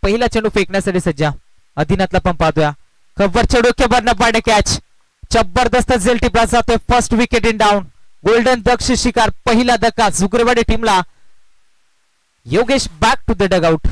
पहिला चेंडू फेकण्यासाठी सज्ज. अधिनाथला पण पाहतोय कव्हरच्या डोक्यावर न पाडे कॅच. जबरदस्त झेल टिपला जातोय. First wicket in down. Golden duck शिकार पहिला धक्का झुकरेवाडी टीमला. Yogesh back to the dugout.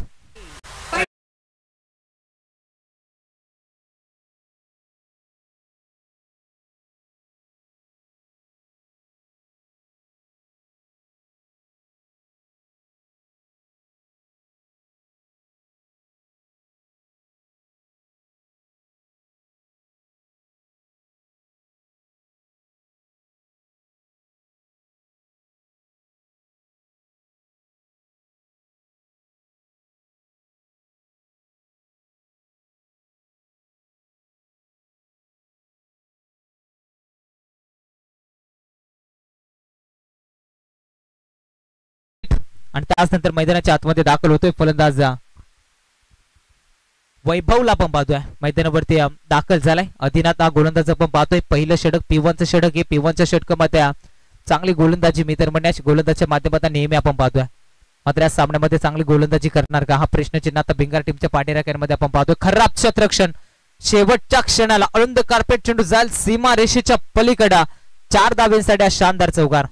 आणि त्यानंतर मैदानाच्या आतमध्ये दाखल होतोय फलंदाज वैभवला पण पाहतोय मैदानावरती दाखल झालाय. अधिनाथ हा गोलंदाज पण पाहतोय. पहिलं षटक P1चं षटक हे P1च्या षटकामध्ये चांगली गोलंदाजी मी तर म्हणण्यास गोलंदाजच्या माध्यमातून नेहमी आपण पाहतोय. मात्र या सामन्यामध्ये चांगली गोलंदाजी करणार का हा प्रश्नचिन्ह आता भिंगार टीमच्या पाठीराख्यांमध्ये आपण पाहतोय. खराब क्षेत्ररक्षण शेवटच्या क्षणाला अरुंद कार्पेट चेंडू जाईल सीमा रेषेच्या पलीकडे. 4 धावेंसाठी शानदार चौकार.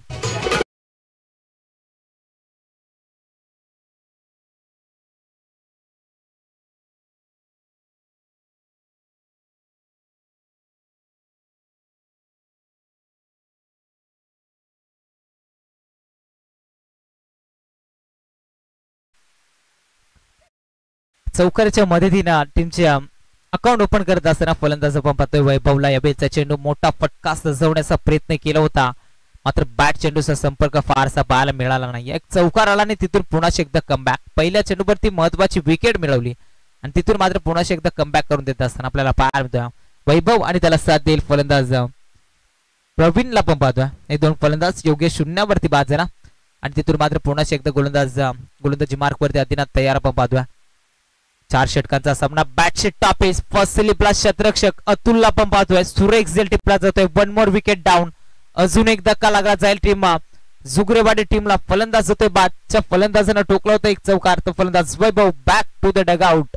चौकाराच्या मदतीने टीमचे अकाउंट ओपन करत असताना फलंदाज आपण पाहतोय वैभवला या बेलचा चेंडू मोठा फटका सजवण्याचा प्रयत्न केला होता. मात्र बॅट चेंडूचा संपर्क फारसा पाहायला मिळाला नाही. एक चौकार आला आणि तिथून पुन्हा एकदा कमबॅक. पहिल्या चेंडूवरती महत्वाची विकेट मिळवली आणि तिथून मात्र पुन्हा एकदा कमबॅक करून देत असताना आपल्याला पाहायला मिळतोय वैभव आणि त्याला साथ देईल फलंदाज प्रवीणला पण पाहतोय. हे दोन फलंदाज योग्य शून्यावरती बाद झाला आणि तिथून मात्र पुन्हा एकदा गोलंदाजी मार्क वरती अधिनाथ तयार पण पाहतोय. 4 षटकांचा सामना. बॅटशी टॉपेस फर्स्ट स्लिपला क्षेत्ररक्षक अतुलला पण पाहतोय. सुरेख झेल टिपला जातोय. 1 मोर विकेट डाऊन. अजून एक धक्का लागला जाईल टीम झुगरेवाडी टीमला. फलंदाज होतोय बादच्या फलंदाजानं टोकला होता एक चौकार. तो फलंदाज वैभव बॅक टू द डगआउट.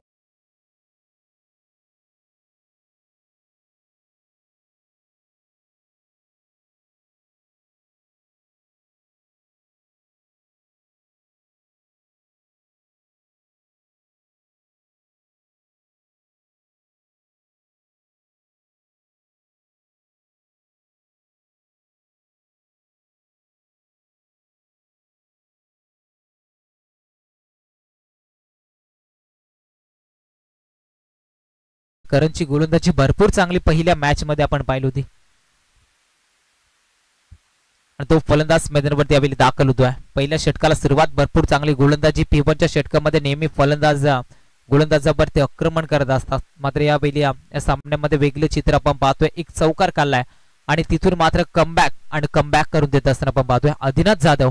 करणची गोलंदाजी भरपूर चांगली पहिल्या मॅच मध्ये आपण पाहिली होती. तो फलंदाज मैदानावरती यावेळी दाखल होतोय. पहिल्या षटकाला सुरुवात भरपूर चांगली गोलंदाजी. P1च्या षटकामध्ये नेहमी फलंदाज गोलंदाजावरती आक्रमण करत असतात. मात्र यावेळी या सामन्यामध्ये वेगळे चित्र आपण पाहतोय. एक चौकार काढलाय आणि तिथून मात्र कमबॅक करून देत असताना आपण पाहतोय अधिनाथ जाधव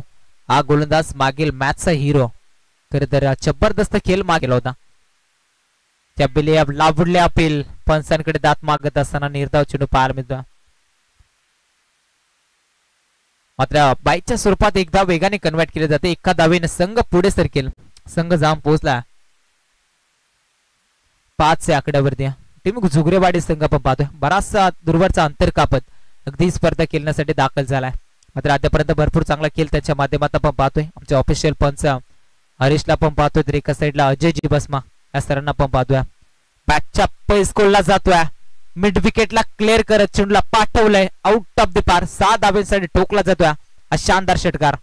हा गोलंदाज मागील मॅचचा हिरो. खरं तर जबरदस्त खेळ मागेला होता. त्या लाभुडल्या अपील पंचांकडे दात मागत असताना निर्धाव चेंडू पाहायला मिळतो. मात्र बाईच्या स्वरूपात एकदा वेगाने कन्वर्ट केले जाते. एका धावेने संघ पुढे सरकेल. संघ जाम पोहोचला 5 आकड्यावरती. टीम झुगरेवाडी संघ पण पाहतोय बराचसा दूरवरचा अंतर कापत अगदी स्पर्धा खेळण्यासाठी दाखल झालाय. मात्र आतापर्यंत भरपूर चांगला खेळ त्याच्या माध्यमातून आपण पाहतोय. आमचे ऑफिशियल पंच हरीशला पण पाहतोय. तर एका साईडला अजय जी बसमा या सरांना पण पाहतोय. बॅटच्या पैसकोलला जातोय. मिड विकेटला क्लिअर करत चेंडूला पाठवलंय आउट ऑफ द पार. 6 धावेंसाठी ठोकला जातोय. हा शानदार षटकार.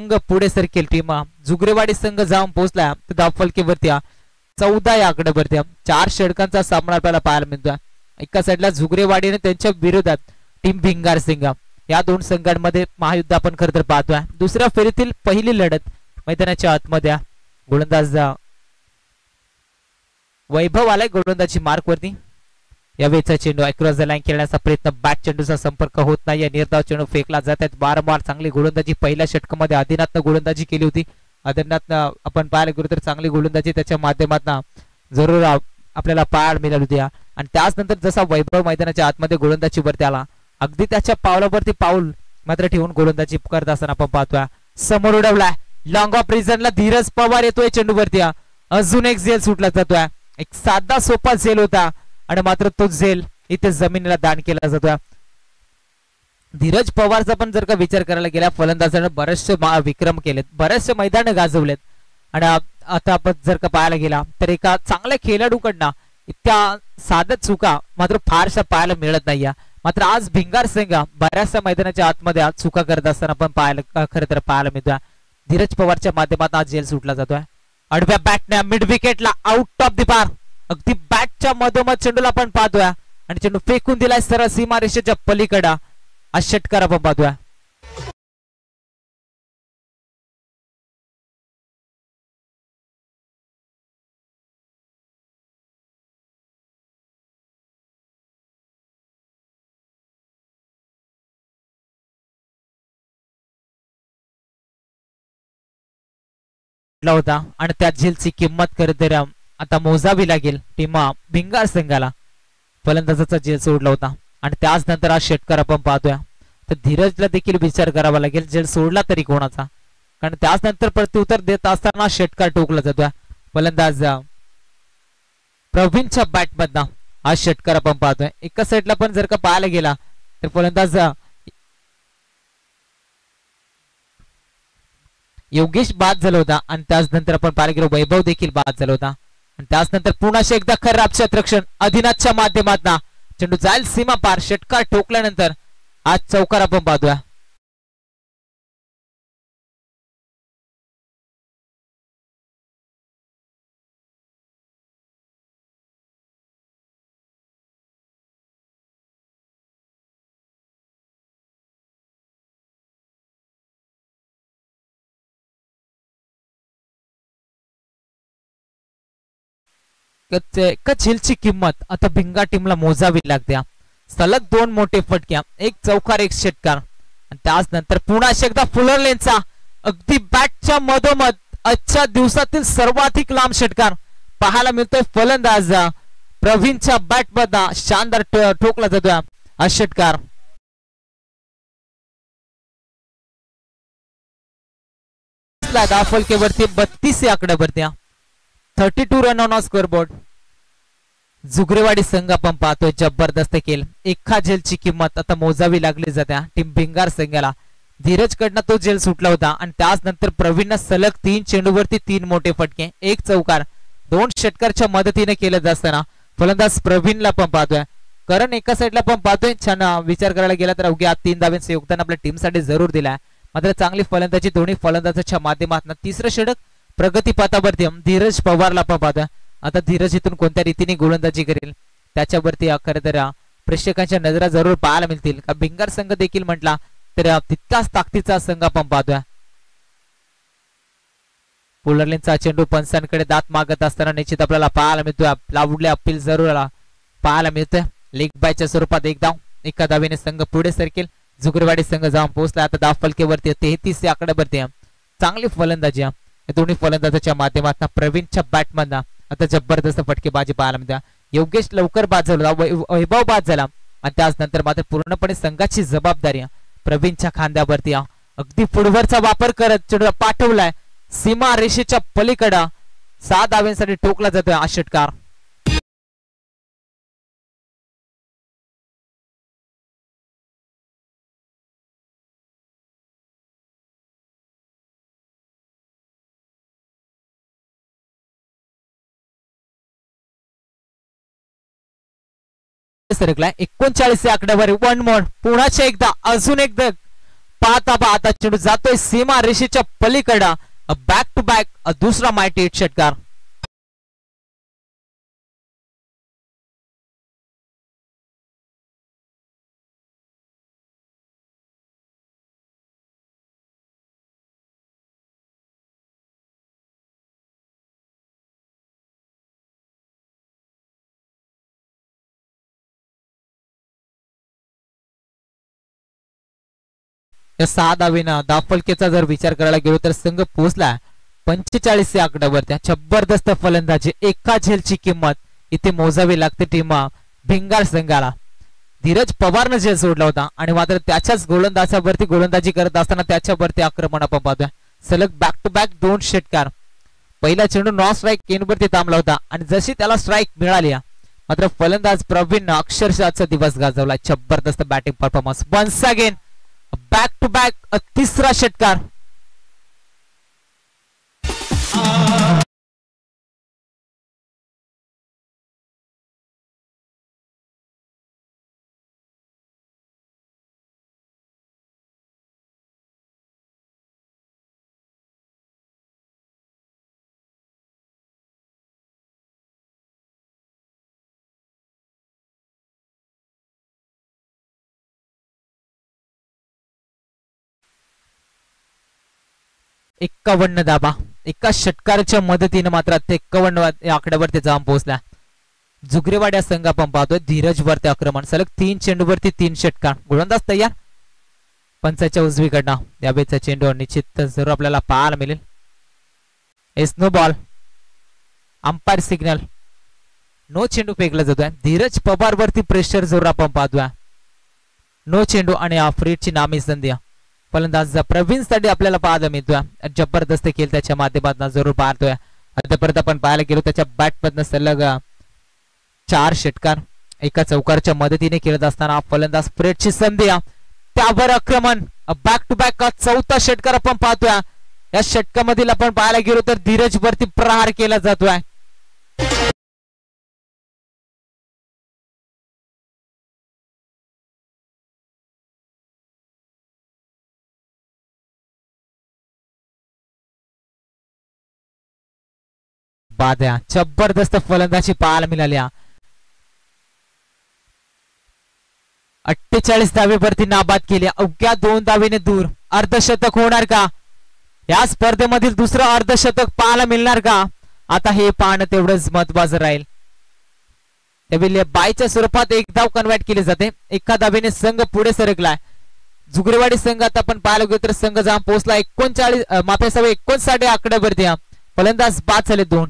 संघ पुढे सरकेल. टीम जुगरेवाडी संघ जाऊन पोहोचला तर धावफलकीवरती 14 या आकड्यावरती 4 षटकांचा सामना आपल्याला पाहायला मिळतोय. एका साईडला जुगरेवाडीने त्यांच्या विरोधात टीम भिंगार सिंग या दोन संघांमध्ये महायुद्ध आपण खरं तर पाहतोय. दुसऱ्या फेरीतील पहिली लढत मैदानाच्या आतमध्ये गोलंदाज वैभव आलाय गोलंदाजी मार्क वरती. यावेळीचा चेंडू अक्रॉस द लाईन खेळण्याचा प्रयत्न, बॅट चेंडूचा संपर्क होत नाही. निर्धाव चेंडू फेकला जात आहेत. वारंवार चांगली गोलंदाजी पहिल्या षटकामध्ये आदिनाथनं गोलंदाजी केली होती. आदिनाथनं आपण पाहायला गेलो तर चांगली गोलंदाजी त्याच्या माध्यमातून जरूर आपल्याला पाहायला मिळाली होती. आणि त्याच नंतर जसा वैभव मैदानाच्या आतमध्ये गोलंदाजी वरती आला, अगदी त्याच्या पावलावरती पाऊल मात्र ठेवून गोलंदाजी करत असताना आपण पाहतोय. समोर उडवलाय लॉंग ऑफ रिझनला धीरज पवार येतोय चेंडूवरती. अजून एक झेल सुटला जातोय. एक साधा सोपा झेल होता आणि मात्र तो झेल इथे जमिनीला दान केला जातोय. धीरज पवारचा पण जर का विचार करायला गेला, फलंदाजाने बरेचसे विक्रम केलेत, बरेचसे मैदान गाजवलेत. आणि आता आपण जर का पाहायला गेला तर एका चांगल्या खेळाडूकडनं इतक्या साध्या चुका मात्र फारशा पाहायला मिळत नाही. मात्र आज भिंगार संघ बऱ्याचशा मैदानाच्या आतमध्ये चुका करत असताना आपण पाहायला खरं तर पाहायला मिळतोय. धीरज पवारच्या माध्यमातून आज झेल सुटला जातोय. आडव्या बॅटने मिड विकेटला आउट ऑफ द पार, अगदी बॅटच्या मधोमध चेंडूला आपण पाहतोय आणि चेंडू फेकून दिलाय सरळ सीमारेषेच्या पलीकडे. आज षटकार आपण पाहतोय. होता आणि त्या झेलची किंमत करत आता मोजावी लागेल टीम भिंगार संघाला. फलंदाजाचा झेल सोडला होता आणि त्याच नंतर आज षटकार आपण पाहतोय. तर धीरजला देखील विचार करावा लागेल झेल सोडला तरी कोणाचा, कारण त्याच नंतर प्रत्युत्तर देत असताना षटकार टोकला जातोय. फलंदाज प्रवीणच्या बॅट मधनं आज षटकार आपण पाहतोय. एका साईडला पण जर का पाहायला गेला तर फलंदाज योगेश बाद झाला होता आणि त्याच नंतर आपण पाहायला गेलो वैभव देखील बाद झाला होता. आणि त्याच नंतर पुन्हा एकदा खराब क्षेत्ररक्षण आदिनाथच्या माध्यमातून चेंडू जाईल सीमा पार, षटकार ठोकल्यानंतर आज चौकार आपण पाहतोय. एका झेलची किंमत आता भिंगा टीमला मोजावी लागते. सलग 2 मोठे फटक्या, एक चौकार एक षटकार आणि त्याच नंतर पुन्हा एकदा फुलरलेनचा अगदी बॅटच्या मधोमध आजच्या दिवसातील सर्वाधिक लांब षटकार पाहायला मिळतोय. फलंदाज प्रवीणच्या बॅट मधून शानदार ठोकला जातोय हा षटकार. धावफलकेवरती 32 या आकड्यावरती 32 रन ऑन स्कोरबोर्ड. जुगरेवाडी संघ आपण पाहतोय जबरदस्त खेळ. एका झेलची किंमत आता मोजावी लागली जाते टीम भिंगार संघाला. धीरज कडनं तो झेल सुटला होता आणि त्याच नंतर प्रवीणनं सलग 3 चेंडूवरती 3 मोठे फटके, एक चौकार, 2 षटकारच्या मदतीने केलं असताना फलंदाज प्रवीणला पण पाहतोय. कारण एका साईडला पण पाहतोय छान विचार करायला गेला तर अवघ्या 3 धाव्यांचं योगदान आपल्या टीमसाठी जरूर दिलाय. मात्र चांगली फलंदाजी दोन्ही फलंदाजाच्या माध्यमातून तिसरं षटक प्रगतीपथावरती धीरज पवारला पण पाहतोय. आता धीरज इथून कोणत्या रीतीने गोलंदाजी करेल त्याच्यावरती खरं तर प्रेक्षकांच्या नजरा जरूर पाहायला मिळतील. का भिंगार संघ देखील म्हटला तर तितकाच ताकदीचा संघ आपण पाहतोय. पुलरलेनचा चेंडू पंचांकडे दात मागत असताना निश्चित आपल्याला पाहायला मिळतोय. लावडले अपील जरूर पाहायला मिळतोय. लेग बायच्या स्वरूपात एक धाव, एका धावेने संघ पुढे सरकेल. जुगरेवाडी संघ जाऊन पोहोचला. आता धावफलकेवरती 33 या आकड्यावरती चांगली फलंदाजी दोन्ही फलंदाजाच्या माध्यमातून प्रवीणच्या बॅटमधनं आता जबरदस्त फटकेबाजी पाहायला मिळते. योगेश लवकर बाद झाला, वैभव बाद झाला आणि त्याच नंतर मात्र पूर्णपणे संघाची जबाबदारी प्रवीणच्या खांद्यावरती अगदी फुटवरचा वापर करत चेंडूला पाठवलाय सीमा रेषेच्या पलीकडे. 6 धाव्यांसाठी ठोकला जातोय हा षटकार. सरकलाय 39 आकड्यावर 1 मोड. पुन्हा एकदा अजून एकदा पाहता पाहता चेंडू जातोय सीमा रेषेच्या पलीकडं. बॅक टू बॅक दुसरा माहिती हिट षटकार. या 6 धावेनं धावफलकेचा जर विचार करायला गेलो तर संघ पोहोचला 45 या आकड्यावर. जबरदस्त फलंदाजी, एका झेलची किंमत इथे मोजावी लागते टीम भिंगार संघाला. धीरज पवारनं झेल सोडला होता आणि मात्र त्याच्याच गोलंदाजावरती गोलंदाजी करत असताना त्याच्यावरती आक्रमण आपण पाहतोय. सलग बॅक टू बॅक 2 षटकार. पहिला चेंडू नॉन स्ट्राईक केनवरती थांबला होता आणि जशी त्याला स्ट्राईक मिळाली मात्र फलंदाज प्रवीण अक्षरशःचा दिवस गाजवला. जबरदस्त batting performance. Once again back to back तिसरा षटकार. एक्कावन्न धाबा एका षटकाराच्या मदतीने मात्र 51 आकड्यावरती जाऊन पोहोचला. जुगरेवाड या संघ आपण पाहतोय. धीरज वरती आक्रमण. सलग 3 चेंडूवरती 3 षटकार. गोलंदाज तयार. पंचाच्या उजवीकडनं यावेळेचा चेंडू निश्चित जरूर आपल्याला पाहायला मिळेल. एस no ball. Umpire signal. No चेंडू फेकला जातोय. धीरज पवार वरती प्रेशर जरूर आपण पाहतोय. नो चेंडू आणि आफ्रिडची नामी संधी. फलंदाज प्रवीण साठी आपल्याला पाहायला मिळतोय. जबरदस्त खेळ त्याच्या माध्यमातून जरूर पाहतोय. आतापर्यंत आपण पाहायला गेलो त्याच्या बॅट मधनं सलग 4 षटकार एका चौकारच्या मदतीने खेळत असताना फलंदाज फ्रेडची संधी त्यावर आक्रमण. बॅक टू बॅक चौथा षटकार आपण पाहतोय. या षटकामधील आपण पाहायला गेलो तर धीरज वरती प्रहार केला जातोय. बाद्या जबरदस्त फलंदाजी पाहायला मिळाली. 48 धावेवरती नाबाद केली. अवघ्या 2 धावेने दूर. अर्धशतक होणार का? या स्पर्धेमधील दुसरं अर्धशतक पाहायला मिळणार का? आता हे पाहणं तेवढंच महत्वाचं राहील. त्यावेळी बायच्या स्वरूपात 1 धाव कन्वर्ट केली जाते. एका धावेने संघ पुढे सरकलाय. जुगरेवाडी संघ आता आपण पाहायला गेलो तर संघ जाऊन पोहोचला 59 आकड्यावरती. फलंदाज बाद झाले 2.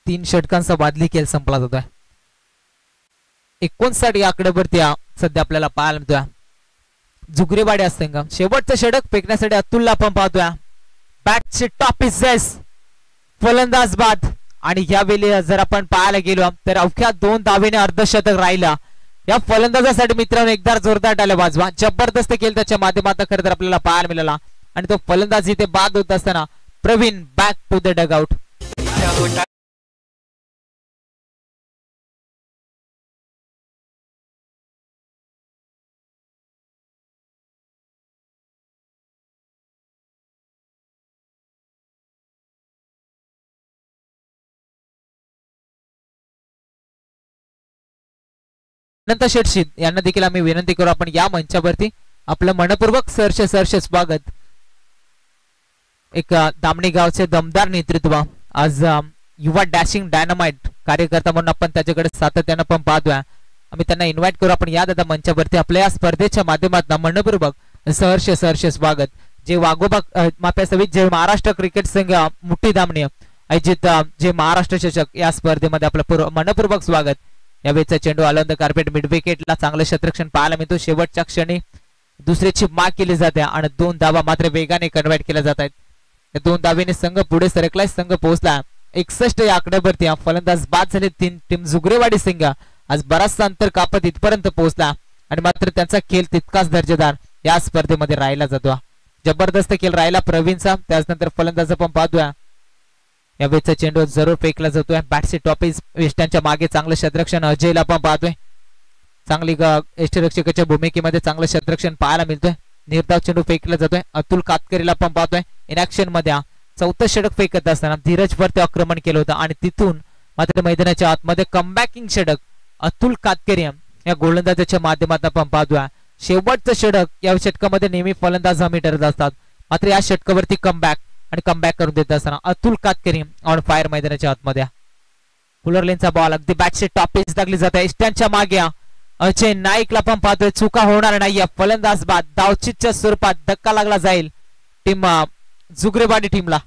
तीन षटकांचा बादली खेळ संपला जातोय. 59 आकड्यावरती सध्या आपल्याला पाहायला मिळतोय. जुगरेवाडी संघ शेवटचं षटक फेकण्यासाठी अतुलला आपण पाहतोय. बॅटची टॉप इज फलंदाज बाद. आणि यावेळी जर आपण पाहायला गेलो तर अवघ्या 2 धावेने अर्धशतक राहिला. या फलंदाजासाठी मित्रांनो एकदा जोरदार टाळ्या वाजवा. जबरदस्त खेळ त्याच्या माध्यमातून खरं तर आपल्याला पाहायला मिळाला. आणि तो फलंदाज इथे बाद होत असताना Praveen back to the dugout. Anant शेटशी यांना देखील आम्ही विनंती करू आपण या मंचावरती आपलं मनपूर्वक सहर्ष स्वागत. एक दामणी गावचे दमदार नेतृत्व आज युवा डॅशिंग डायनामाइट कार्यकर्ता म्हणून आपण त्याच्याकडे सातत्यानं पण पाहतोय. आम्ही त्यांना इन्व्हाइट करू आपण या दादा मंचावरती आपल्या या स्पर्धेच्या माध्यमातून मनपूर्वक सहर्ष स्वागत. जे वाघोबा माप्यासहित जे महाराष्ट्र क्रिकेट संघ मुठी दामणी आयोजित जे महाराष्ट्र चषक या स्पर्धेमध्ये आपलं मनपूर्वक स्वागत. यावेळेचा चेंडू आला कार्पेट मिड विकेटला चांगलं क्षेत्ररक्षण पाहायला मिळतो. शेवटच्या क्षणी दुसऱ्याची माग केली जाते आणि 2 धावा मात्र वेगाने कन्वर्ट केल्या जात आहेत. या 2 धावेने संघ पुढे सरकलाय, संघ पोहोचला 61 या आकड्यावरती. फलंदाज बाद झाले. टीम जुगरेवाडी संघ आज बराचसा अंतर कापत इथपर्यंत पोहोचला आणि मात्र त्यांचा खेळ तितकाच दर्जेदार या स्पर्धेमध्ये राहिला जातो. जबरदस्त खेळ राहिला प्रवीणचा. त्यानंतर फलंदाज आपण पाहतोय या वेळचा चेंडू जरूर फेकला जातोय. बॅटचे टॉपिस वेस्टांच्या मागे चांगलं क्षेत्ररक्षण अजयला आपण पाहतोय. चांगली यष्टीरक्षकाच्या भूमिकेमध्ये चांगलं क्षेत्ररक्षण पाहायला मिळतोय. निर्धाव चेंडू फेकला जातोय. अतुल कातकरीला आपण पाहतोय इनॅक्शन मध्ये चौथं षटक फेकत असताना धीरजवरती आक्रमण केलं होतं आणि तिथून मात्र मैदानाच्या आतमध्ये कमबॅकिंग षटक अतुल कातकरी या गोलंदाजाच्या माध्यमातून आपण पाहतोय. शेवटचं षटक या षटकामध्ये नेहमी फलंदाज हमी ठरत असतात, मात्र या षटकावरती कमबॅक करून देत असताना अतुल कातकरी ऑन फायर मैदानाच्या आतमध्ये. फुलर लेनचा बॉल अगदी बॅटचे टॉपिस लागली जाते. इष्टांच्या मागे अजय नाईकला पण पाहतोय. चुका होणार नाही. फलंदाज बाद धावचीच्या स्वरूपात धक्का लागला जाईल टीम जुगरेवाडी टीमला.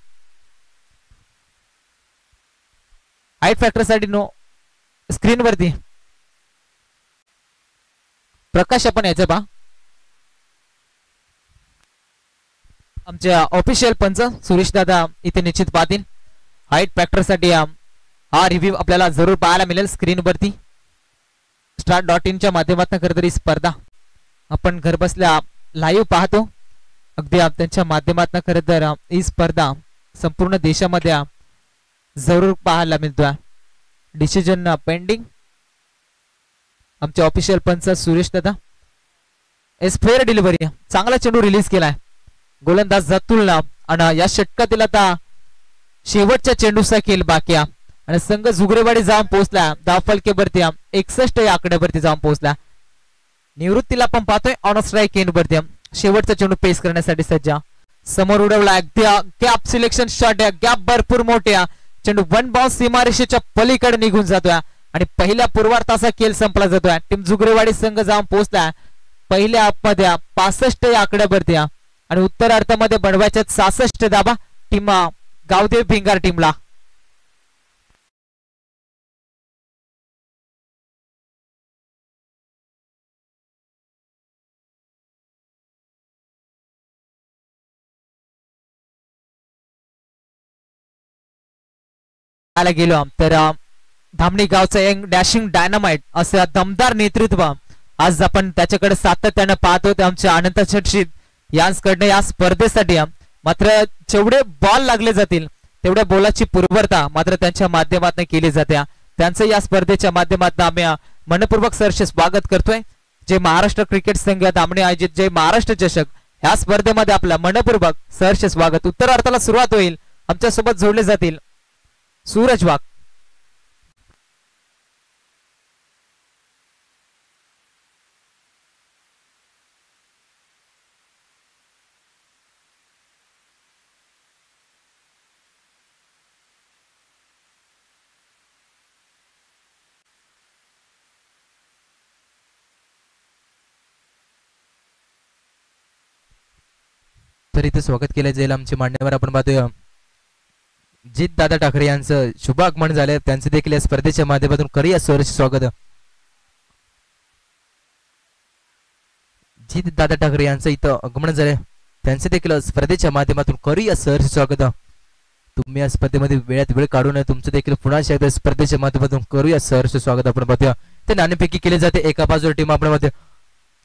हाईट फॅक्टर साठी नो स्क्रीन वरती प्रकाश आपण याचं पहा. आमच्या ऑफिशियल पंच सुरेश दादा इथे निश्चित पाहतील. हाईट फॅक्टर साठी हा रिव्ह्यू आपल्याला जरूर पाहायला मिळेल स्क्रीन वरती. Start.in च्या माध्यमातून खरंतरी स्पर्धा आपण घर बसल्या लाईव्ह पाहतो. अगदी त्यांच्या माध्यमातून खरं तर ही स्पर्धा संपूर्ण देशामध्ये जरूर पाहायला मिळतोय. Decision pending. आमचे ऑफिशियल पंच सुरेश दादा. फेअर डिलिव्हरी चांगला चेंडू रिलीज केलाय गोलंदाज जातुलला आणि या षटकातील आता शेवटच्या चेंडूचा खेळ बाकी आणि संघ जुगरेवाडी जाऊन पोहोचला. धावफलकेवरती 61 या आकड्यावरती जाऊन पोहोचला. निवृत्तीला पण पाहतोय ऑन स्ट्राईक एंडवरती शेवटचा चेंडू पेस करण्यासाठी सज्ज. समोर उडवला अगदी गॅप सिलेक्शन शॉट. गॅप भरपूर मोठ्या चेंडू वन बाउंस सीमारेषेच्या पलीकडे निघून जातोय आणि पहिल्या पूर्वार्धाचा खेळ संपला जातोय. टीम जुगरेवाडी संघ जाऊन पोहोचला पहिल्या मध्ये 65 या आकड्यावरती आणि उत्तरार्धामध्ये बनवायच्या 66 धावा टीम गावदेव भिंगार टीमला. गेलो तर धामणी गावचा यंग डॅशिंग डायनामाइट असं दमदार नेतृत्व आज आपण त्याच्याकडे सातत्याने पाहतो. आमच्या अनंत चर्चित यांकडनं या स्पर्धेसाठी मात्र जेवढे बॉल लागले जातील तेवढ्या बॉलाची पूर्वता मात्र त्यांच्या माध्यमातून केली जाते. त्यांचं या स्पर्धेच्या माध्यमातून आम्ही मनपूर्वक सहर्ष स्वागत करतोय. जे महाराष्ट्र क्रिकेट संघ धामणी आयोजित जे महाराष्ट्र चषक या स्पर्धेमध्ये आपलं मनपूर्वक सहर्ष स्वागत. उत्तरार्धाला सुरुवात होईल. आमच्या सोबत जोडले जातील सूरज वाघ. तर इथे स्वागत केलं जाईल आमचे मान्यवर. आपण पाहतोय जित दादा ठाकरे यांचं शुभ आगमन झालं. त्यांचे देखील या स्पर्धेच्या माध्यमातून करूया सहर्ष स्वागत. जित दादा ठाकरे यांचं इथं आगमन झालंय. त्यांचे देखील स्पर्धेच्या माध्यमातून करूया सहर्ष स्वागत. तुम्ही या स्पर्धेमध्ये वेळात वेळ काढून तुमचं देखील पुन्हा एकदा स्पर्धेच्या माध्यमातून करूया सहर्ष स्वागत. आपण पाहतोय ते नाणेफेकी केले जाते. एका बाजूला टीम आपण पाहतोय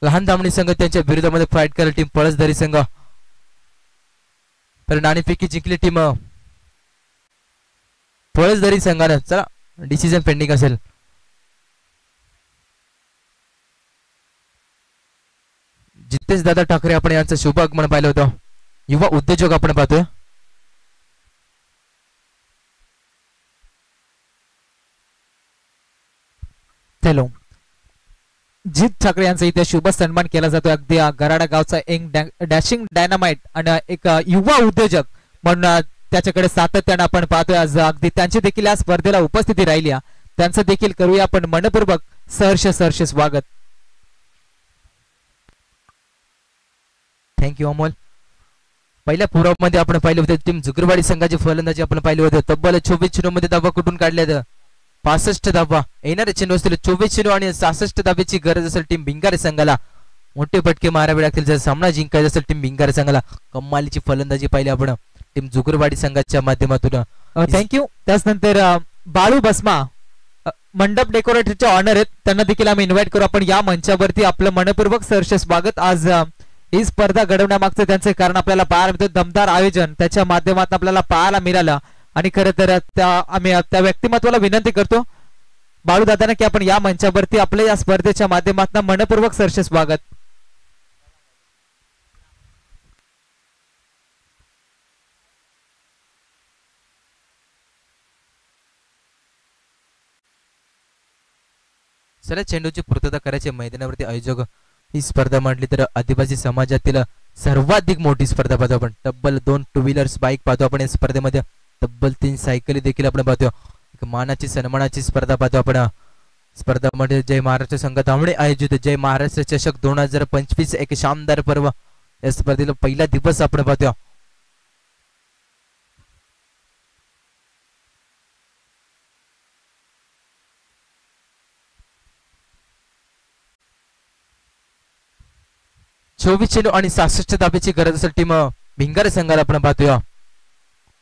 लहान धामणी संघ त्यांच्या विरोधामध्ये फाईट करायला टीम पळसधारी संघ. तर नाणेफेकी जिंकली टीम पळसधारी संघानं. चला डिसिजन पेंडिंग असेल. जितेश दादा ठाकरे आपण यांचं शुभ आगमन पाहिलं होतं. युवा उद्योजक आपण पाहतोय. हॅलो. जित ठाकरे यांचा इथे शुभ सन्मान केला जातो. अगदी गराडा गावचा एक डॅशिंग डायनामाइट आणि एक युवा उद्योजक म्हणून त्याच्याकडे सातत्याने आपण पाहतोय. आज अगदी त्यांची देखील या स्पर्धेला उपस्थिती राहिली. त्यांचं देखील करूया आपण मनपूर्वक सहर्ष स्वागत. थँक्यू अमोल. पहिल्या पुरावामध्ये आपण पाहिले होते टीम जुगरवाडी संघाची फलंदाजी आपण पाहिले होते. तब्बल 24 चेंडूमध्ये धावा कुठून काढल्यात 65 धावा. येणारे चेंडू असतील 24 चेंडू आणि 66 धाब्याची गरज असेल टीम भिंगारे संघाला. मोठे फटके मारावे लागतील जर सामना जिंकायचा असेल टीम भिंगार संघाला. कमालीची फलंदाजी पाहिली आपण टीम जुगरवाडी संघाच्या माध्यमातून. थँक्यू. त्याचनंतर बाळू बसमा मंडप डेकोरेटरचे ऑनर आहेत, त्यांना देखील आम्ही इन्व्हाइट करू. आपण या मंचावरती आपलं मनपूर्वक सहर्ष स्वागत. आज ही स्पर्धा घडवण्यामागचं त्यांचे कारण आपल्याला पाहायला मिळतं. दमदार आयोजन त्याच्या माध्यमातून आपल्याला पाहायला मिळालं आणि खरं तर आम्ही त्या व्यक्तिमत्वाला विनंती करतो बाळू दादांना की आपण या मंचावरती आपल्या या स्पर्धेच्या माध्यमातून मनपूर्वक सहर्ष स्वागत. चला चेंडूची पूर्तता करायची मैदानावरती आयोजक ही स्पर्धा म्हटली तर आदिवासी समाजातील सर्वाधिक मोठी स्पर्धा पाहतो आपण. तब्बल 2 टू व्हीलर्स बाईक पाहतो आपण या स्पर्धेमध्ये. तब्बल 3 सायकली देखील आपण पाहतो. एक मानाची सन्मानाची स्पर्धा पाहतो आपण. स्पर्धामध्ये जय महाराष्ट्र संघ धावणे आयोजित जय महाराष्ट्र चषक 2025 एक शानदार पर्व. या स्पर्धेला पहिला दिवस आपण पाहतो. चोवीस चेंडू आणि 66 धाब्याची गरज असेल टीम भिंगार संघाला आपण पाहतोय.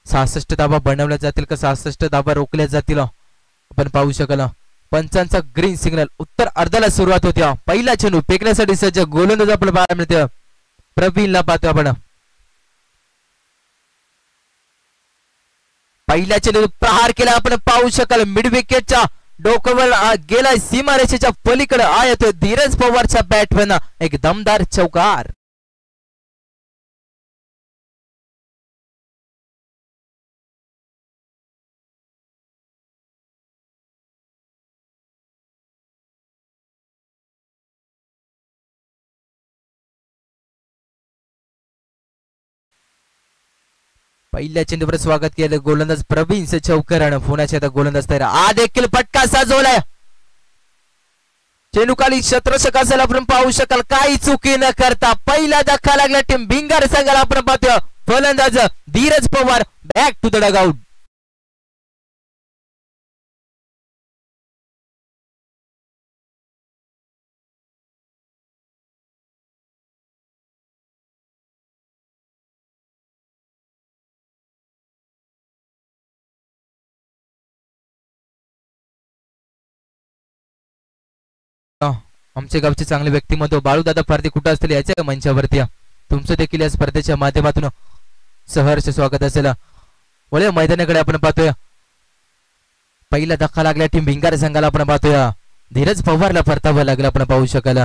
66 धाबा बनवल्या जातील का 66 धाबा रोखल्या जातील आपण पाहू शकाल. पंचांचा ग्रीन सिग्नल. उत्तर अर्धाला सुरुवात होती. पहिला चेंडू फेकण्यासाठी सज्ज गोलंदाज आपण पाहायला मिळते. प्रवीणला पाहतो आपण. पहिल्या चेंडू प्रहार केला आपण पाहू शकाल. मिड विकेटच्या डोक्यावर गेला सीमारेषेच्या पलीकडे येतोय धीरज पवारच्या बॅटमॅन. एक दमदार चौकार. पहिल्या चेंडूवर स्वागत केलं गोलंदाज प्रवीण चौकरानं. पुण्याच्या आता गोलंदाज तयार. देखील फटका साजवलाय. चेंडू खाली क्षेत्ररक्षक असेल आपण पाहू शकाल. काही चुकी न करता पहिला धक्का लागला टीम भिंगार संघाला आपण पाहतोय. फलंदाज Dheeraj Pawar back to the dugout. आमच्या गावचे चांगले व्यक्तिमत्व बाळूदादा पारधी कुठं असतील याच्या मंचावरती तुमचं देखील या स्पर्धेच्या माध्यमातून सहर्ष स्वागत असेल. वळ्या मैदानाकडे आपण पाहतोय. पहिला धक्का लागल्या टीम भिंगार संघाला आपण पाहतोय. धीरज पवारला परतावं लागलं आपण पाहू शकाल.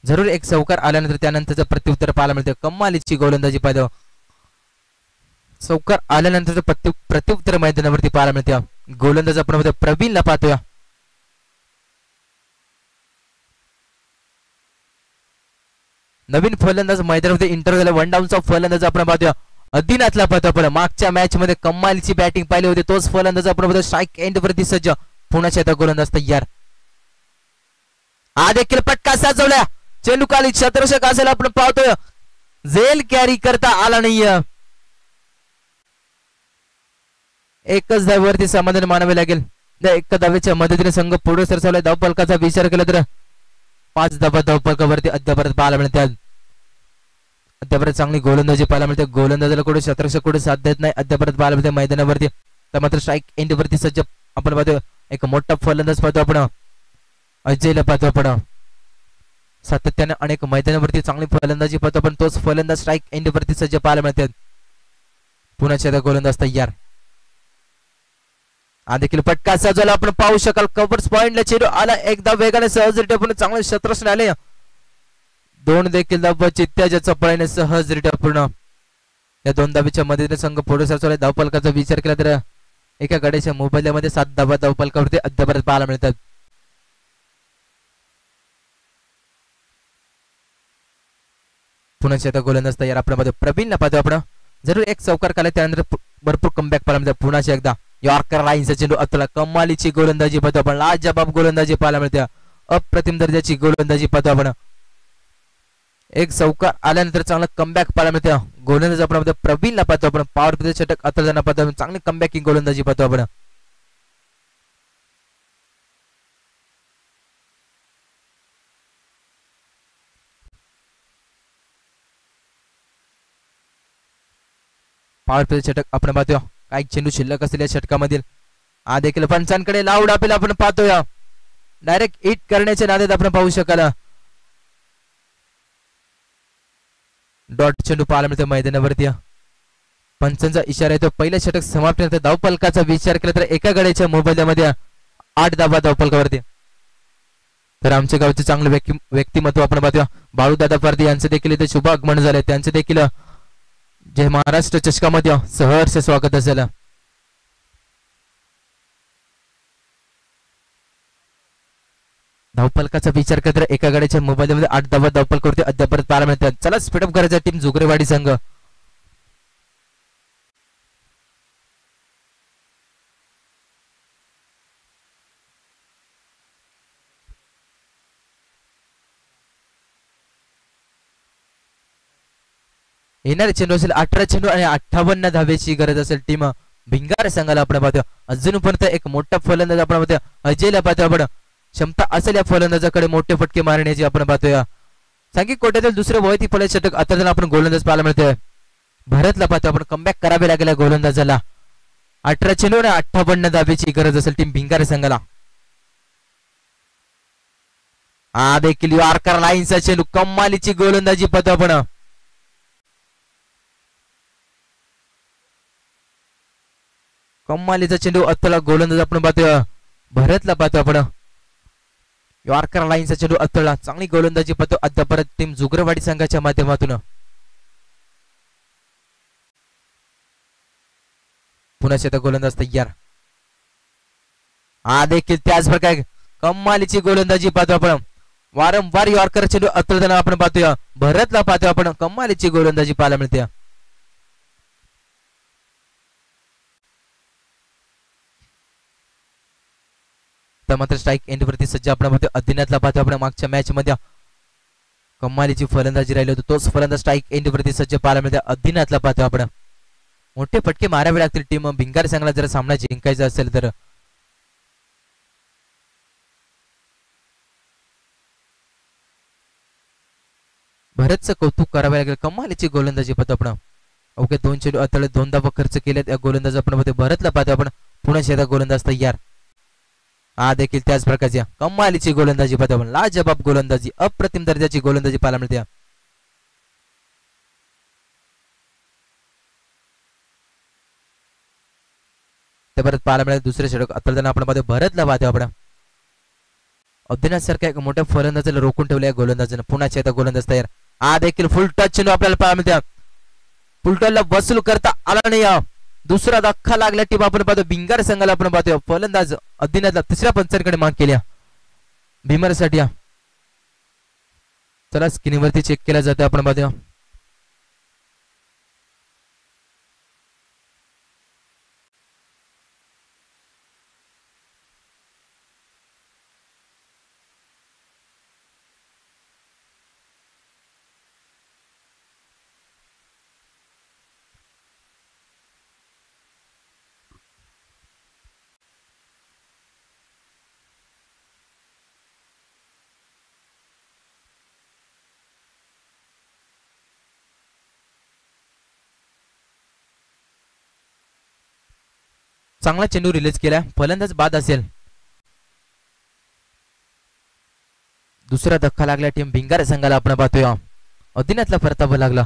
जरूर एक चौकार आल्यानंतर त्यानंतरचं प्रत्युत्तर पाहायला मिळतं. कमालीची गोलंदाजी पाहिलं. चौकार आल्यानंतर प्रत्युत्तर मैदानावरती पाहायला मिळते. गोलंदाज आपण प्रवीणला पाहतोय. नवीन फलंदाज मैदानामध्ये इंटर झाला. 1 डाऊनचा फलंदाज आपण पाहतोय. अदिनाथला पाहतो आपण. मागच्या मॅच मध्ये कमालीची बॅटिंग पाहिली होती. तोच फलंदाज आपण पाहतो. स्ट्राईक एंड वरती सज्ज. पुण्याच्या आता गोलंदाज तयार. देखील पटका साजवला. चेंडू खाली क्षेत्ररक्षक असेल आपण पाहतोय. झेल कॅरी करता आला नाहीये. एकच धावेवरती समाधान मानावे लागेल. एका धावेच्या मदतीने संघ पुढे सरसावला. धावफलकाचा विचार केला तर 5 धावा धावफलकावरती अद्याप पाहायला मिळतात. अद्याप चांगली गोलंदाजी पाहायला मिळते. गोलंदाजाला कुठे क्षेत्ररक्षक कुठे साथ देत नाही. अद्याप पाहायला मिळते मैदानावरती. तर मात्र स्ट्राईक एंड वरती सज्ज आपण पाहतो. एक मोठा फलंदाज पाहतो आपण. अजयला पाहतो आपण. सातत्याने अनेक मैदानावरती चांगली फलंदाजी पाहतो आपण. तोच फलंदाज स्ट्राईक एंड वरती सज्ज पाहायला मिळतात. पुण्याच्या गोलंदाज तयार. देखील फटका सजवला आपण पाहू शकाल. कव्हर्स पॉइंटला चेंडू आला. एकदा वेगाने सहजरित्या पूर्ण चांगले क्षेत्ररक्षण आले. 2 देखील धावा चित्त्याच्या चपळाने सहजरित्या पूर्ण. या 2 धावेच्या मदतीने संघ पुढे सरसावला. धावफलकाचा विचार केला तर एका गड्याच्या मोबाईलमध्ये 7 धावा धावफलकावरती अद्याप पाहायला मिळतात. पुण्याच्या आता गोलंदाज तयार. आपण प्रवीणला पाहतो आपण. जरूर एक चौकार काढला त्यानंतर भरपूर कमबॅक पाहायला मिळतात. पुण्याच्या एकदा यॉर्कर लाईनचा चेंडू अतुला. कमालीची गोलंदाजी पाहतो आपण. लाजवाब गोलंदाजी पाहायला मिळते. अप्रतिम दर्जाची गोलंदाजी पाहतो आपण. एक चौकार आल्यानंतर चांगला कमबॅक पाहायला मिळते. गोलंदाज आपण प्रवीणला पाहतो आपण. पॉवर प्ले षटक अतुलना पाहतो. चांगली कमबॅकिंग गोलंदाजी पाहतो आपण. पॉवर प्ले षटक आपण पाहतोय. काही चेंडू शिल्लक असलेल्या षटकामधील हा देखील पंचांकडे लावून आपल्याला आपण पाहतोय. डायरेक्ट हिट करण्याच्या नादात आपण पाहू शकाल. डॉट चेंडू पाहायला मिळतो मैदानावरती. पंचांचा इशारा येतो. पहिलं षटक समाप्तीनंतर धावफलकाचा विचार केला तर एका गड्याच्या मोबाईलमध्ये 8 धावा धावफलकावरती. तर आमच्या गावचे चांगले व्यक्तिमत्व आपण पाहतोय. बाळूदादा पारधी यांचं देखील इथे शुभ आगमन झालंय. त्यांचं देखील जय महाराष्ट्र चषकामध्ये सहर्ष स्वागत असेल. धावफलकाचा विचार केला तर एका गाडीच्या मोबाईलमध्ये 8 धावा धावफलकावरती अद्याप पाहायला मिळतात. चला स्पीडअप करायचा टीम जुगरेवाडी संघ. येणारे चेंडू असेल 18 चेंडू आणि 58 धावेची गरज असेल टीम भिंगार संघाला आपण पाहतो. अजूनपर्यंत एक मोठा फलंदाज आपण पाहतो. अजयला पाहतो आपण. क्षमता असलेल्या फलंदाजाकडे मोठे फटके मारण्याची आपण पाहतोय. सांघिक कोट्यातील दुसरे वैयक्तिक फलंदाज षटक आता आपण गोलंदाज पाहायला मिळतोय. भरतला पाहतो आपण. कमबॅक करावे लागेल गोलंदाजाला. 18 चेंडू आणि 58 धावेची गरज असेल टीम भिंगार संघाला. हा देखील यॉर्कर लाईनचा चेंडू. कमालीची गोलंदाजी पाहतो आपण. कमालीचा चेंडू अत्तला गोलंदाज आपण पाहतोय. भरतला पाहतो आपण. यॉर्कर लाईनचा चेंडू अत्तला. चांगली गोलंदाजी पाहतो अद्याप टीम जुगरवाडी संघाच्या माध्यमातून. पुन्हा शेतात गोलंदाज तयार. हा देखील त्याच प्रकारे कमालीची गोलंदाजी पाहतो आपण. वारंवार यॉर्कर चेंडू अत्तलताना आपण पाहतोय. भरतला पाहतो आपण. कमालीची गोलंदाजी पाहायला मिळते. मात्र स्ट्राईक एंड वरती सज्ज आपण पाहतो. अदिनाथला पाहतो आपण. मागच्या मॅच मध्ये कमालीची फलंदाजी राहिली होती. तोच फलंदाज स्ट्राईक एंड वरती सज्ज पाहायला मिळते. अदिनाथला पाहतो आपण. मोठे फटके मारावे लागतील टीम भिंगार संघाला जर सामना जिंकायचा असेल तर. भरतचं कौतुक करावे लागेल. कमालीची गोलंदाजी पाहतो आपण. ओके 2 चेंडू अतळे 2 धावा खर्च केल्यात या गोलंदाज आपण पाहतो. भरतला पाहतो आपण. पुन्हा शेतात गोलंदाज तयार. हा देखील त्याच प्रकारची कमालीची गोलंदाजी पाहतो आपण. लाजबाब गोलंदाजी. अप्रतिम दर्जाची गोलंदाजी पाहायला मिळते. ते परत पाहायला मिळेल. दुसरे षटक अतळताना आपण पाहतो. भरतला पाहतो आपण. अदिनाथ सारख्या एक मोठ्या फलंदाजाला रोखून ठेवल्या गोलंदाजानं. पुन्हा शेतात गोलंदाज तयार. हा देखील फुल टच चेंडू आपल्याला पाहायला मिळते. फुल टचला वसूल करता आला नाही. दुसरा धक्का लागल्या टीम आपण पाहतो. भिंगार संघाला आपण पाहतो. फलंदाज अदिनाथला तिसऱ्या पंचांकडे माग केल्या भीमरसाठी. चला स्क्रीनवरती चेक केला जातो आपण पाहतो. चांगला चेंडू रिलीज केला. फलंदाज बाद असेल. दुसरा धक्का लागला टीम भिंगार संघाला आपण पाहतोय. अदिनाथला परतावा लागला.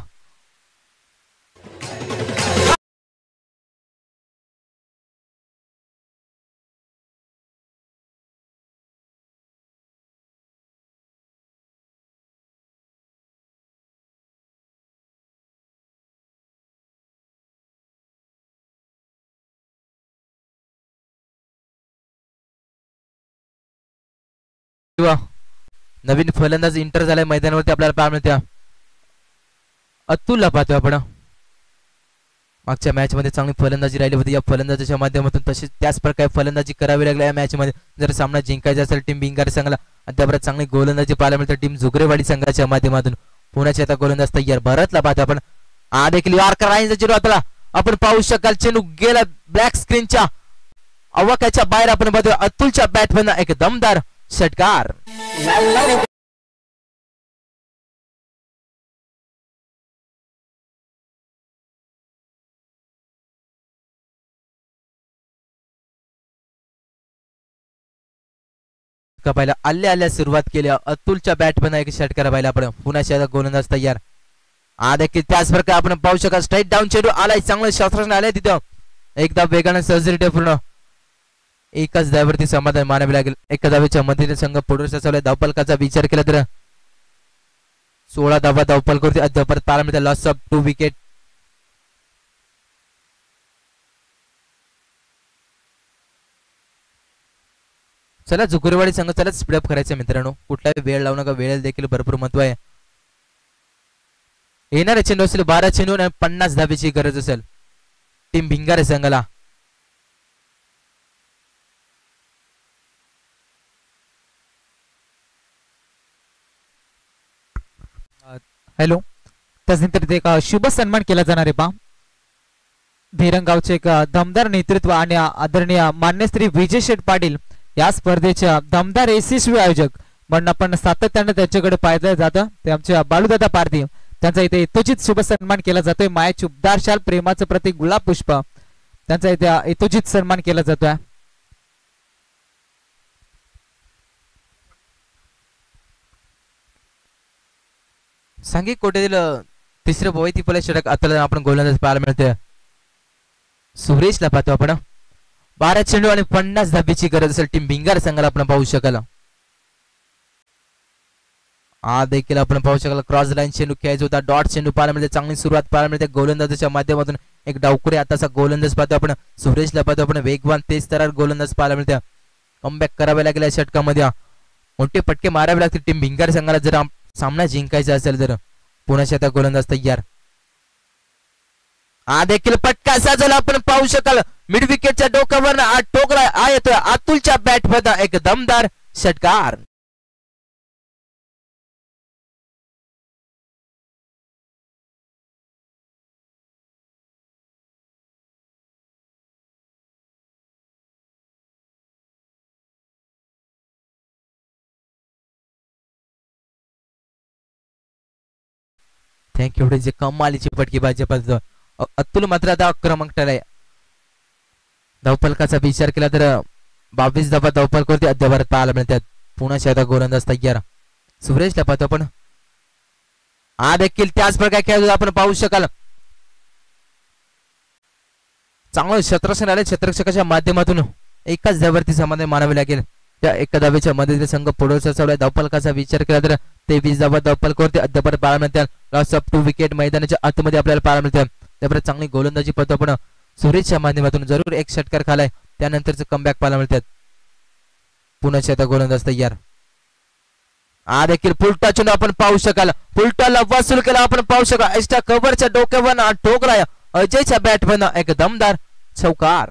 नवीन फलंदाज इंटर झालाय मैदानावरती आपल्याला पाहायला मिळते. अतुलला पाहतोय आपण. मागच्या मॅच मध्ये चांगली फलंदाजी राहिली होती. या फलंदाजाच्या माध्यमातून तशीच त्याच प्रकारे फलंदाजी करावी लागली या मॅच मध्ये. जर सामना जिंकायचा असेल टीम भिंगार संघाला अद्याप चांगली गोलंदाजी पाहायला मिळते टीम जुगरेवाडी संघाच्या माध्यमातून. पुण्याच्या आता गोलंदाज तयार. भरतला पाहतो आपण. हा देखील यॉर्कर लाईनचा चेंडू आता आपण पाहू शकाल. चेंडू गेला ब्लॅक स्क्रीनच्या अवाक्याच्या बाहेर आपण पाहतोय. अतुलच्या बॅट मधून एक दमदार षटकार. पाहिला आल्या सुरुवात केली अतुलच्या बॅट पण एक षटकार पाहिला आपण पुन्हा शेतात गोलंदाज तयार देखील त्याच प्रकारे आपण पाहू शकाल स्ट्राईट डाऊन चेंडू आलाय चांगलं शास्त्रज्ञ आलंय तिथं एकदा वेगानं सर्जरी पूर्ण एकाच धावेवरती समाधान मानावे लागेल एका धावेच्या मदतीने संघ पुढे सरसावलाय धावफलकाचा विचार केला तर 16 धावा धावफलकावरती अद्याप परत पाहायला मिळते लॉस ऑफ 2 विकेट चला जुकुरवाडी संघ चला स्पीडअप करायचं मित्रांनो कुठलाही वेळ लावू नका वेळेला देखील भरपूर महत्व आहे येणारे चेंडू असेल 12 चेंडू आणि 50 धावेची गरज असेल टीम भिंगारे संघाला हॅलो त्यानंतर ते एक शुभ सन्मान केला जाणार आहे पा भिरंगावचे एक दमदार नेतृत्व आणि आदरणीय मान्यश्री विजय शेठ पाटील या स्पर्धेच्या दमदार यशस्वी आयोजक म्हणून आपण सातत्याने त्यांच्याकडे पाहिलं जातं ते आमच्या बालूदादा पारधी त्यांचा इथे यथोचित शुभ सन्मान केला जातोय मायाची उबदार शाल प्रेमाचं प्रतीक गुलाब पुष्प त्यांचा इथे यथोचित सन्मान केला जातोय सांघिक कोट्यातील तिसरं भोवती फलक षटक आता आपण गोलंदाज पाहायला मिळते सुरेशला पाहतो आपण 12 चेंडू आणि 50 धाबीची गरज असेल टीम भिंगार संघाला आपण पाहू शकाल देखील आपण पाहू शकाल क्रॉस लाईन चेंडू खेळायचा होता डॉट चेंडू पाहायला मिळते चांगली सुरुवात पाहायला मिळते गोलंदाजाच्या माध्यमातून एक डावकुरे आताचा गोलंदाज पाहतो आपण सुरेशला पाहतो आपण वेगवान तेज तरार गोलंदाज पाहायला मिळते कमबॅक करावे लागेल या षटकामध्ये मोठे पटके मारावे लागतील टीम भिंगार संघाला जर सामना जिंकायचा असेल तर पुन्हा शेतात गोलंदाज तयार देखील पटका साजला आपण पाहू शकाल मिड विकेटच्या डोक्यावर टोकरा येतोय अतुलच्या बॅट मध्ये एक दमदार षटकार थँक्यू जे कमालीची फटकेबाजी पद्धत अतुल मात्र आता क्रमांक टळाय धावफलकाचा विचार केला तर 22 धावा धावफलकावरती अद्याप पाहायला मिळतात पुन्हा शेतात गोलंदाज तयार सुरेशला पाहतो आपण देखील त्याच प्रकारे खेळायला आपण पाहू शकाल चांगलं क्षेत्ररक्षण आले क्षेत्ररक्षकाच्या माध्यमातून एकाच धावेवरती समाधान मानावे लागेल त्या एका धावेच्या मदतीने संघ पुढे सरसावलाय धावफलकाचा विचार केला तर 23 धावा धावफलकावरती अद्याप पाहायला मिळतात लॉस ऑफ 2 विकेट मैदानाच्या आतमध्ये आपल्याला पाहायला मिळतात त्याप्रमाणे चांगली गोलंदाजी पाहतो आपण सुरेशच्या माध्यमातून जरूर एक षटकार खालाय त्यानंतरच कमबॅक पाहायला मिळतात पुन्हा शेतात गोलंदाज तयार देखील पुलटा चेंडू आपण पाहू शकाल पुलटाला वसूल केला आपण पाहू शकाल एक्स्ट्रा कव्हरच्या डोक्यावर ठोकलाय अजयच्या बॅट वन एक दमदार चौकार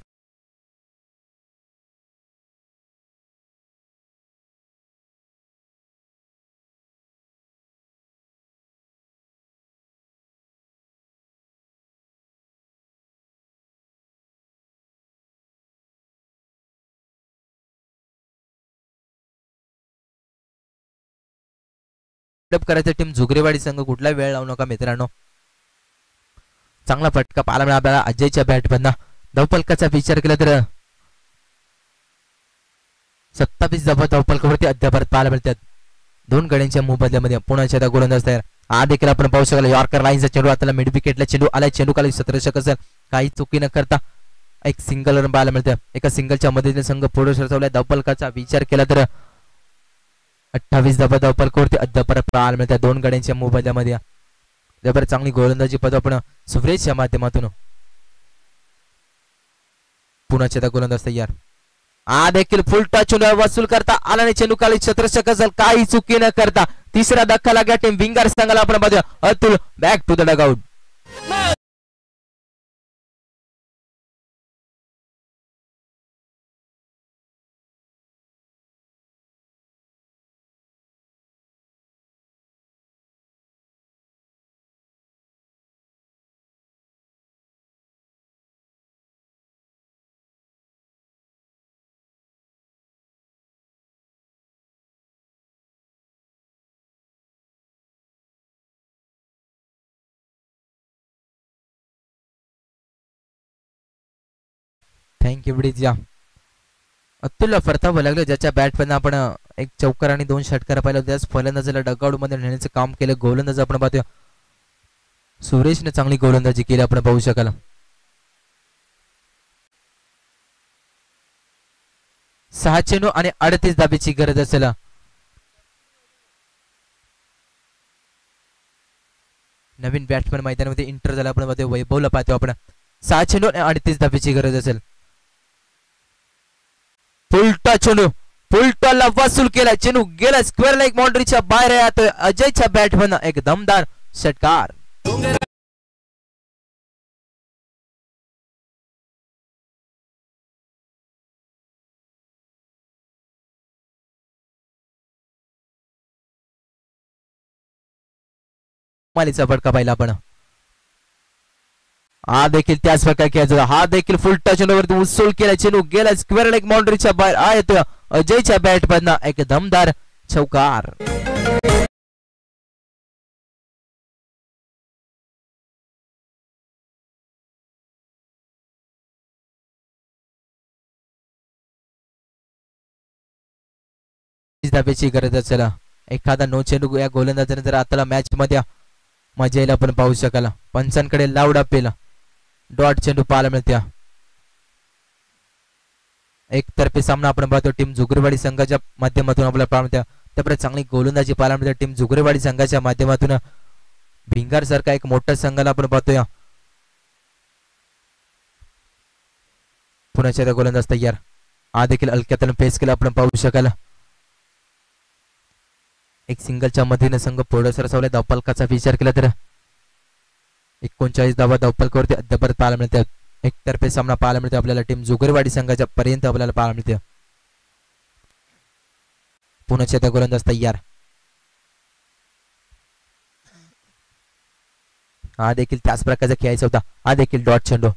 करायचं टीम जुगरेवाडी संघ कुठला वेळ लावू नका मित्रांनो चांगला फटका पाहायला मिळाला आपल्याला अजयच्या बॅट मधना धावफलकाचा विचार केला तर 27 धावा धावफलकावरती अद्याप पाहायला मिळतात दोन गड्यांच्या मोबदल्यामध्ये पुन्हा शेतात गोलंदाज तयार देखील आपण पाहू शकाल यॉर्कर लाईनचा चेंडू आता मिड विकेटला चेंडू आलाय चेंडू खाली 17 षटक असेल काही चुकी न करता एक सिंगल रन पाहायला मिळतं एका सिंगलच्या मदतीने संघ पुढे सरसावलाय धावफलकाचा विचार केला तर 28 धावा धावफलकावरती अद्याप पाहायला मिळतात दोन गड्यांच्या मोबदल्यामध्ये त्यावर चांगली गोलंदाजी पद आपण सुरेशच्या माध्यमातून पुन्हा शेतात गोलंदाज तयार देखील फुलटा चेंडू वसूल करता आला आणि चेंडू खाली 17 षटक असेल काही चुकी न करता तिसरा धक्का लागला टीम भिंगार संघाला आपण बघूया Atul back to the dugout thank you ब्रिजा अतुल परतावं लागलं, ज्याच्या बॅटमधून आपण एक चौकार आणि 2 षटकार पाहिलं. त्याच फलंदाजाला डगआउट मध्ये नेण्याचं काम केलं. गोलंदाज आपण पाहतोय सुरेशने चांगली गोलंदाजी केली, आपण पाहू शकाल. 6 चेंडू आणि 38 धाबेची गरज असेल. नवीन बॅट्समन मैदानामध्ये इंटर झाला, आपण पाहतोय वैभवला पाहतो आपण. 6 चेंडू आणि 38 धाबेची गरज असेल. पुलटा चेंडू, पुलटाला वसूल केला. चेंडू गेला स्क्वेअर लेग बाउंड्रीच्या बाहेर आहे. अजयच्या बॅटमन एक दमदार षटकार. मालीचा फटका पाहिला आपण. हा देखील त्याच प्रकारे खेळायचा. हा देखील फुलटा चेंडूवरती उचल केला. चेंडू गेला स्क्वेअर लेग बाउंड्रीच्या बाहेर आहे. अजयच्या बॅटमधनं एक दमदार चौकार. धाब्याची गरज असेल. एखादा नो चेंडू या गोलंदाजाने जर आता मॅच मध्ये मजा येईल, आपण पाहू शकाल. पंचांकडे लावडा पेला. डॉट चेंडू पाहायला मिळते. एकतर्फी सामना आपण पाहतो. टीम जुगरवाडी संघाच्या माध्यमातून आपल्याला पाहायला मिळते. त्याप्रमाणे चांगली गोलंदाजी पाहायला मिळते टीम जुगरवाडी संघाच्या माध्यमातून. भिंगार सारखा एक मोठा संघाला आपण पाहतोय. पुण्याच्या गोलंदाज तयार. हा देखील हलक्यातून फेस केला, आपण पाहू शकाल. एक सिंगलच्या मधीने संघ पुढे सरसावला. धावफलकाचा विचार केला तर 39 धावा धावफलकावरती अद्याप पाहायला मिळतात. एकतर्फे सामना पाहायला मिळतो आपल्याला. टीम जुगरवाडी संघाच्या पर्यंत आपल्याला पाहायला मिळते. पुण्याच्या त्या गोलंदाज तयार. हा देखील त्याच प्रकारचा खेळायचा होता. हा देखील डॉट चेंडू.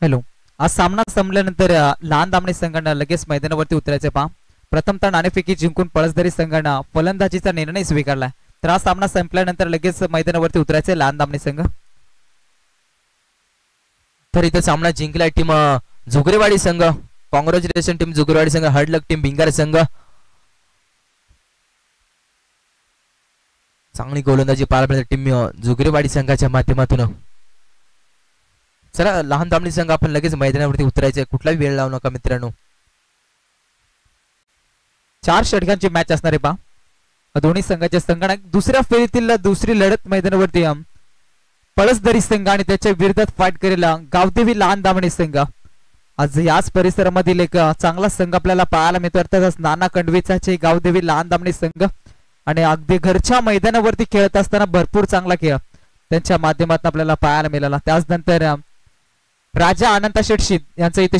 हॅलो, आज सामना संपल्यानंतर लहान दामणी संघानं लगेच मैदानावरती उतरायचे पहा. प्रथमतः नाणेफेकी जिंकून पळसदरी संघानं फलंदाजीचा निर्णय स्वीकारलाय. तर हा सामना संपल्यानंतर लगेच मैदानावरती उतरायचे लहान दामणी संघ. तर इथं सामना जिंकलाय टीम जुगरेवाडी संघ. कॉंग्रॅच्युलेशन टीम जुगरेवाडी संघ. हार्ड लक टीम भिंगार संघ. चांगली गोलंदाजी पाहायला मिळते टीम जुगरेवाडी संघाच्या माध्यमातून. चला लहान दामणी संघ, आपण लगेच मैदानावरती उतरायचे. कुठलाही वेळ लावू नका मित्रांनो. 4 षटकांची मॅच असणार आहे पहा. दोन्ही संघाच्या संघात दुसऱ्या फेरीतील दुसरी लढत मैदानावरती पळसदरी संघ आणि त्याच्या विरोधात फाईट करेला गावदेवी लहान दामणी संघ. आज याच परिसरामधील एक चांगला संघ आपल्याला पाहायला मिळतो. अर्थातच नाना कंडवीचाचे गावदेवी लहान दामणी संघ. आणि अगदी घरच्या मैदानावरती खेळत असताना भरपूर चांगला खेळ त्यांच्या माध्यमातून आपल्याला पाहायला मिळाला. त्याच नंतर राजा अनंता शेठ यांचा इथे